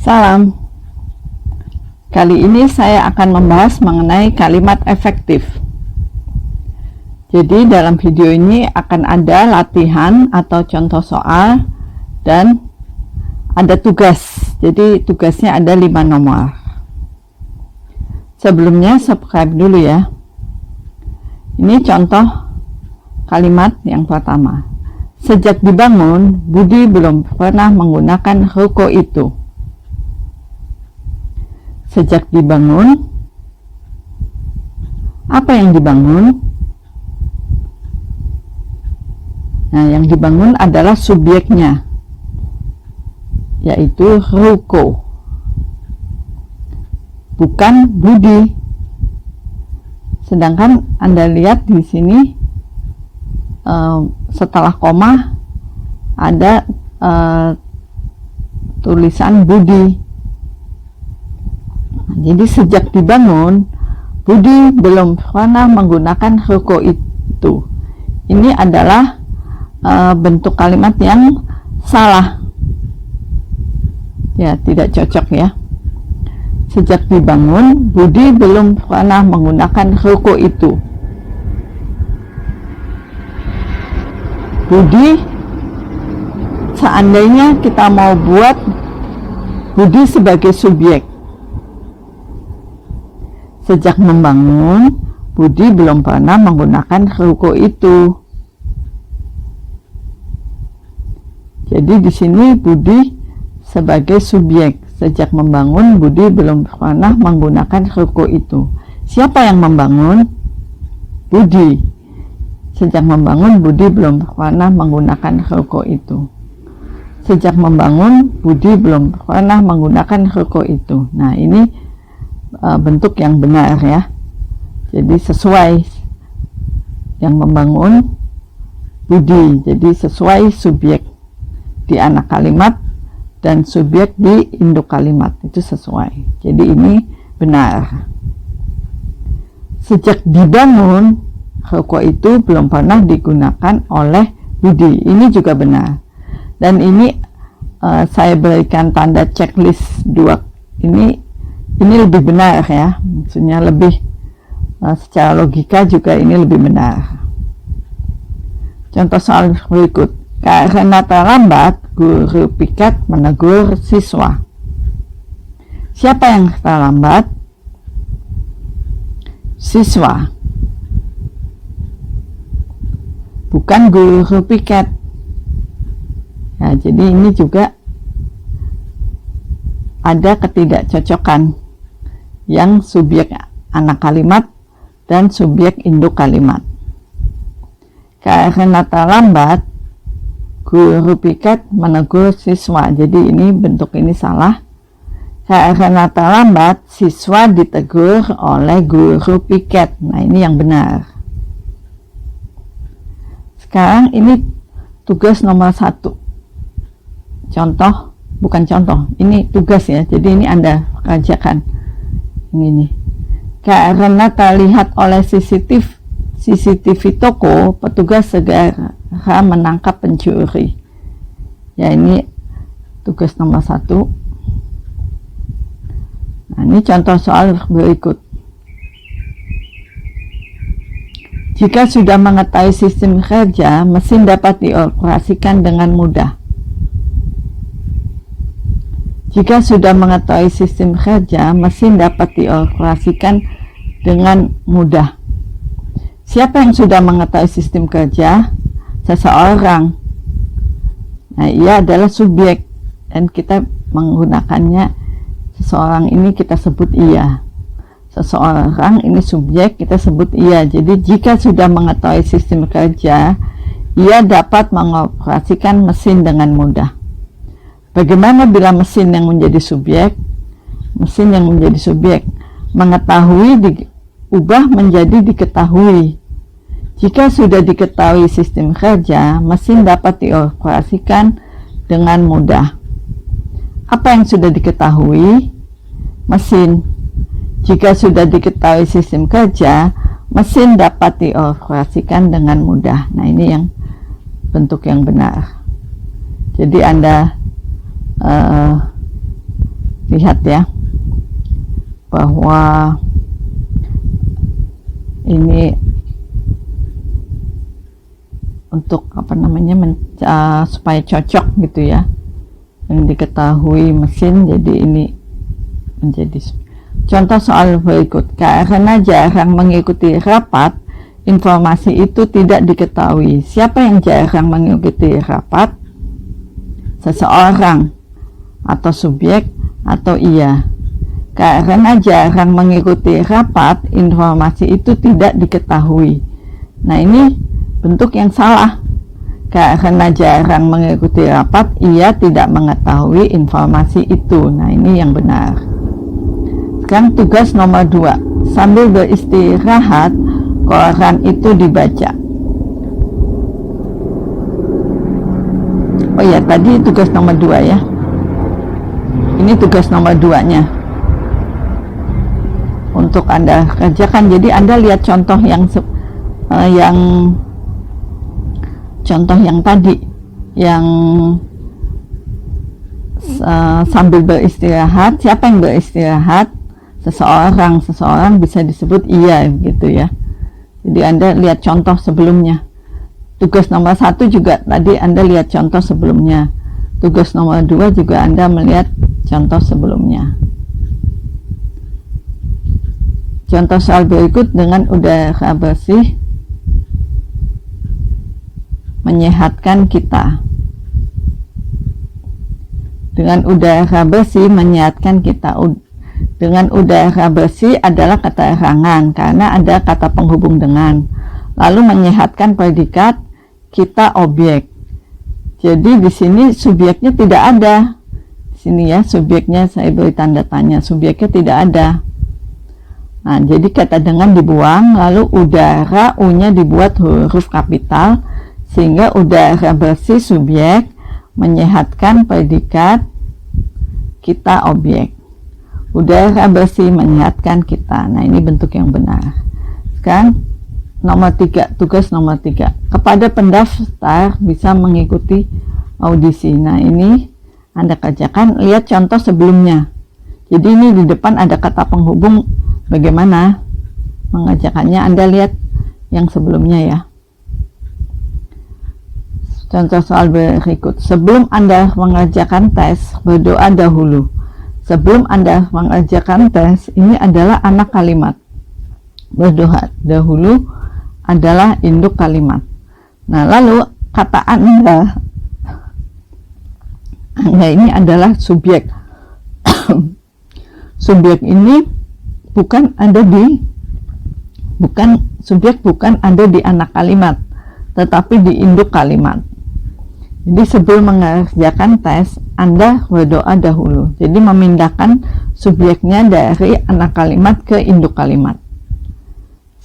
Salam. Kali ini saya akan membahas mengenai kalimat efektif. Jadi dalam video ini akan ada latihan atau contoh soal dan ada tugas. Jadi tugasnya ada 5 nomor. Sebelumnya subscribe dulu ya. Ini contoh kalimat yang pertama. Sejak dibangun, Budi belum pernah menggunakan ruko itu. Sejak dibangun, apa yang dibangun? Nah, yang dibangun adalah subjeknya, yaitu ruko, bukan Budi. Sedangkan Anda lihat di sini setelah koma ada tulisan Budi. Jadi sejak dibangun, Budi belum pernah menggunakan ruko itu. Ini adalah bentuk kalimat yang salah. Ya, tidak cocok ya. Sejak dibangun, Budi belum pernah menggunakan ruko itu. Budi, seandainya kita mau buat Budi sebagai subjek. Sejak membangun, Budi belum pernah menggunakan ruko itu. Jadi di sini Budi sebagai subjek. Sejak membangun, Budi belum pernah menggunakan ruko itu. Siapa yang membangun? Budi. Sejak membangun, Budi belum pernah menggunakan ruko itu. Sejak membangun, Budi belum pernah menggunakan ruko itu. Nah, ini bentuk yang benar ya. Jadi sesuai, yang membangun Budi, jadi sesuai subjek di anak kalimat dan subjek di induk kalimat, itu sesuai. Jadi ini benar. Sejak dibangun, ruko itu belum pernah digunakan oleh Budi, ini juga benar. Dan ini saya berikan tanda checklist 2. Ini lebih benar ya, maksudnya lebih secara logika juga ini lebih benar. Contoh soal berikut. Karena terlambat, guru piket menegur siswa. Siapa yang terlambat? Siswa, bukan guru piket. Ya, jadi ini juga ada ketidakcocokan yang subjek anak kalimat dan subjek induk kalimat. Karena terlambat, guru piket menegur siswa. Jadi ini bentuk ini salah. Karena terlambat, siswa ditegur oleh guru piket. Nah, ini yang benar. Sekarang ini tugas nomor 1. Contoh, bukan contoh, ini tugas ya. Jadi ini Anda kerjakan. Ini karena terlihat oleh CCTV toko, petugas segera menangkap pencuri. Ya, ini tugas nomor 1. Nah, ini contoh soal berikut. Jika sudah mengetahui sistem kerja, mesin dapat dioperasikan dengan mudah. Jika sudah mengetahui sistem kerja, mesin dapat dioperasikan dengan mudah. Siapa yang sudah mengetahui sistem kerja? Seseorang. Nah, ia adalah subjek dan kita menggunakannya. Seseorang ini kita sebut ia. Seseorang ini subjek, kita sebut ia. Jadi jika sudah mengetahui sistem kerja, ia dapat mengoperasikan mesin dengan mudah. Bagaimana bila mesin yang menjadi subjek? Mesin yang menjadi subjek mengetahui diubah menjadi diketahui. Jika sudah diketahui sistem kerja, mesin dapat dioperasikan dengan mudah. Apa yang sudah diketahui? Mesin. Jika sudah diketahui sistem kerja, mesin dapat dioperasikan dengan mudah. Nah, ini yang bentuk yang benar. Jadi Anda lihat ya, bahwa ini untuk apa namanya, supaya cocok gitu ya, yang diketahui mesin. Jadi ini menjadi contoh soal berikut. Karena jarang mengikuti rapat, informasi itu tidak diketahui. Siapa yang jarang mengikuti rapat? Seseorang atau subjek atau ia. Karena jarang mengikuti rapat, informasi itu tidak diketahui. Nah, ini bentuk yang salah. Karena jarang mengikuti rapat, ia tidak mengetahui informasi itu. Nah, ini yang benar. Sekarang tugas nomor 2. Sambil beristirahat, koran itu dibaca. Oh ya, tadi tugas nomor 2 ya. Ini tugas nomor 2-nya. Untuk Anda kerjakan. Jadi Anda lihat contoh yang contoh yang tadi, yang sambil beristirahat. Siapa yang beristirahat? Seseorang bisa disebut ia gitu ya. Jadi Anda lihat contoh sebelumnya. Tugas nomor 1 juga tadi Anda lihat contoh sebelumnya. Tugas nomor 2 juga Anda melihat contoh sebelumnya. Contoh soal berikut: dengan udara bersih menyehatkan kita. Dengan udara bersih menyehatkan kita. Dengan udara bersih adalah keterangan karena ada kata penghubung dengan. Lalu menyehatkan predikat, kita objek. Jadi di sini subjeknya tidak ada. Di sini ya, subjeknya saya beri tanda tanya, subjeknya tidak ada. Nah, jadi kata dengan dibuang, lalu udara, U-nya dibuat huruf kapital, sehingga udara bersih subjek, menyehatkan predikat, kita objek. Udara bersih menyehatkan kita. Nah, ini bentuk yang benar. Sekarang nomor 3, tugas nomor 3. Kepada pendaftar bisa mengikuti audisi. Nah, ini Anda kerjakan, lihat contoh sebelumnya. Jadi ini di depan ada kata penghubung, bagaimana mengerjakannya. Anda lihat yang sebelumnya ya. Contoh soal berikut. Sebelum Anda mengerjakan tes, berdoa dahulu. Sebelum Anda mengerjakan tes, ini adalah anak kalimat. Berdoa dahulu adalah induk kalimat. Nah, lalu kata Anda ini adalah subjek. Subjek ini bukan ada di anak kalimat, tetapi di induk kalimat. Jadi sebelum mengerjakan tes, Anda berdoa dahulu. Jadi memindahkan subjeknya dari anak kalimat ke induk kalimat.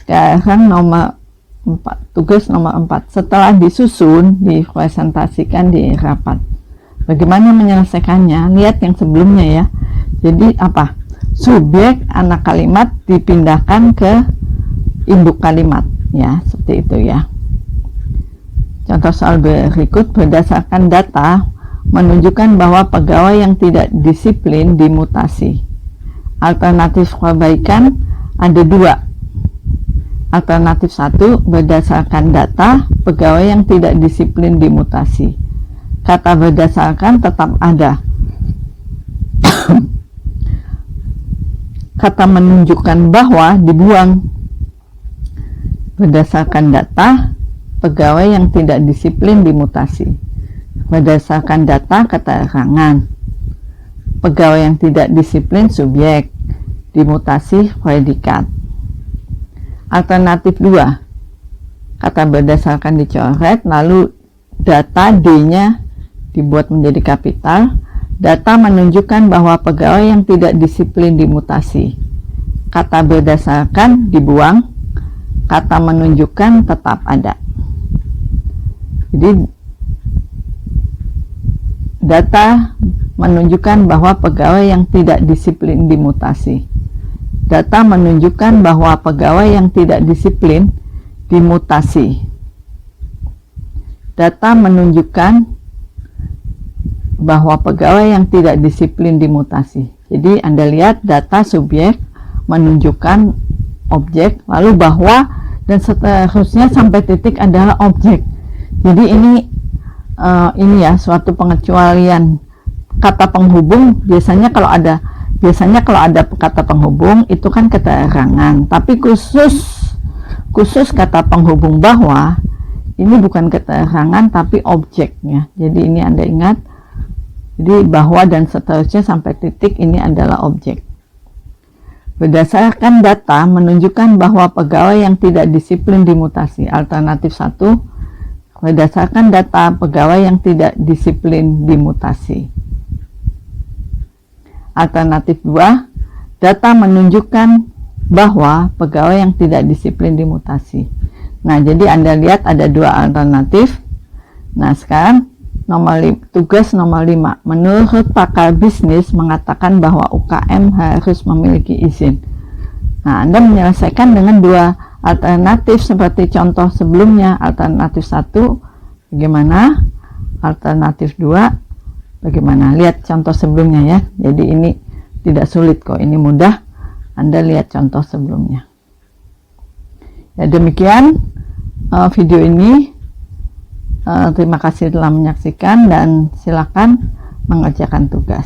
Sekarang nomor 4, tugas nomor 4. Setelah disusun, dipresentasikan di rapat. Bagaimana menyelesaikannya? Lihat yang sebelumnya ya. Jadi apa? Subjek anak kalimat dipindahkan ke induk kalimat. Ya, seperti itu ya. Contoh soal berikut, berdasarkan data menunjukkan bahwa pegawai yang tidak disiplin dimutasi. Alternatif perbaikan ada 2. Alternatif 1, berdasarkan data, pegawai yang tidak disiplin dimutasi. Kata berdasarkan tetap ada. Kata menunjukkan bahwa dibuang. Berdasarkan data, pegawai yang tidak disiplin dimutasi. Berdasarkan data, keterangan. Pegawai yang tidak disiplin subjek, dimutasi predikat. Alternatif 2, kata berdasarkan dicoret, lalu data D-nya dibuat menjadi kapital. Data menunjukkan bahwa pegawai yang tidak disiplin dimutasi. Kata berdasarkan dibuang, kata menunjukkan tetap ada. Jadi data menunjukkan bahwa pegawai yang tidak disiplin dimutasi. Data menunjukkan bahwa pegawai yang tidak disiplin dimutasi. Data menunjukkan bahwa pegawai yang tidak disiplin dimutasi. Jadi Anda lihat data subjek menunjukkan objek, lalu bahwa dan seterusnya sampai titik adalah objek. Jadi ini ya suatu pengecualian kata penghubung. Biasanya kalau ada kata penghubung itu kan keterangan, tapi khusus kata penghubung bahwa ini bukan keterangan tapi objeknya. Jadi ini Anda ingat, jadi bahwa dan seterusnya sampai titik ini adalah objek. Berdasarkan data menunjukkan bahwa pegawai yang tidak disiplin dimutasi. Alternatif 1, berdasarkan data pegawai yang tidak disiplin dimutasi. Alternatif 2, data menunjukkan bahwa pegawai yang tidak disiplin dimutasi. Nah, jadi Anda lihat ada dua alternatif. Nah, sekarang tugas nomor 5. Menurut pakar bisnis mengatakan bahwa UKM harus memiliki izin. Nah, Anda menyelesaikan dengan dua alternatif seperti contoh sebelumnya. Alternatif 1 bagaimana? Alternatif 2 bagaimana? Lihat contoh sebelumnya ya. Jadi ini tidak sulit kok, ini mudah. Anda lihat contoh sebelumnya. Ya, demikian video ini. Terima kasih telah menyaksikan dan silakan mengerjakan tugas.